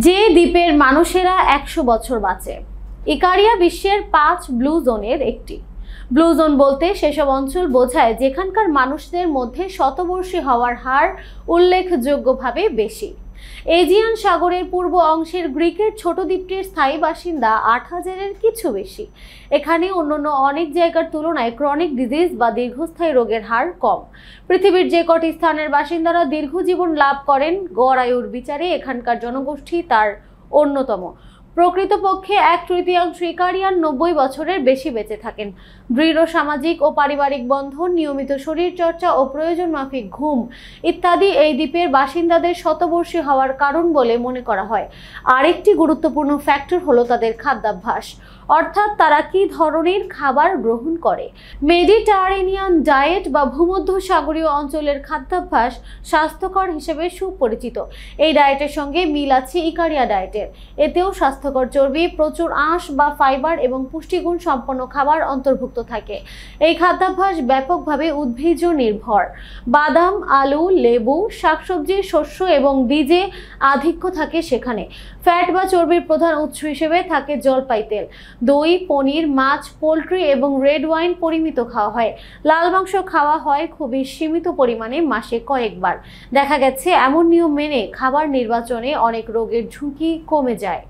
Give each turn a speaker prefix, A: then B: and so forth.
A: যে দ্বীপের মানুষেরা 100 বছর বাঁচে। ইকারিয়া বিশ্বের 5 ব্লু জোনের একটি। ব্লু জোন বলতে সেসব অঞ্চল বোঝায় যেখানকার মানুষদের মধ্যে শতবর্ষী হওয়ার হার উল্লেখযোগ্যভাবে বেশি। এজিয়ান সাগরের পূর্ব অংশের গ্রিকের ছোট দ্বীপটির স্থায়ী বাসিন্দা 8000-এর কিছু বেশি। এখানে অন্যান্য অনেক জায়গার তুলনায় ক্রনিক ডিজিজ বা দীর্ঘস্থায়ী রোগের হার কম। পৃথিবীর যে কটি স্থানের বাসিন্দারা দীর্ঘ জীবন লাভ করেন, গড় আয়ুর বিচারে এখানকার জনগোষ্ঠী তার অন্যতম। প্রকৃতপক্ষে 1/3 ইকারিয়ান 90 বছরের বেশি বেঁচে থাকেন। দৃঢ় সামাজিক ও পারিবারিক বন্ধন, নিয়মিত শরীর চর্চা ও প্রয়োজন মাফিক ঘুম ইত্যাদি এই দ্বীপের বাসিন্দাদের শতবর্ষী হওয়ার কারণ বলে মনে করা হয়। আরেকটি গুরুত্বপূর্ণ ফ্যাক্টর হলো তাদের খাদ্যাভ্যাস, অর্থাৎ তারা কি ধরনের খাবার গ্রহণ করে। মেডিটারেনিয়ান ডায়েট বা ভূমধ্যসাগরীয় অঞ্চলের খাদ্যাভ্যাস স্বাস্থ্যকর হিসেবে সুপরিচিত। এই ডায়েটের সঙ্গে মিল আছে ইকারিয়া ডায়েটের। এতেও স্বাস্থ্যকর চর্বি, প্রচুর আঁশ বা ফাইবার এবং পুষ্টিগুণ সম্পন্ন খাবার অন্তর্ভুক্ত থাকে। এই খাদ্যাভ্যাস ব্যাপকভাবে উদ্ভিজ্জ নির্ভর। বাদাম, আলু, লেবু, শাকসবজি, শস্য এবং বীজে আধিক্য থাকে সেখানে। ফ্যাট বা চর্বির প্রধান উৎস হিসেবে থাকে জলপাই তেল। দই, পনির, মাছ, পোলট্রি এবং রেড ওয়াইন পরিমিত খাওয়া হয়। লাল মাংস খাওয়া হয় খুবই সীমিত পরিমাণে, মাসে কয়েকবার। দেখা গেছে এমন নিয়ম মেনে খাবার নির্বাচনে অনেক রোগের ঝুঁকি কমে যায়।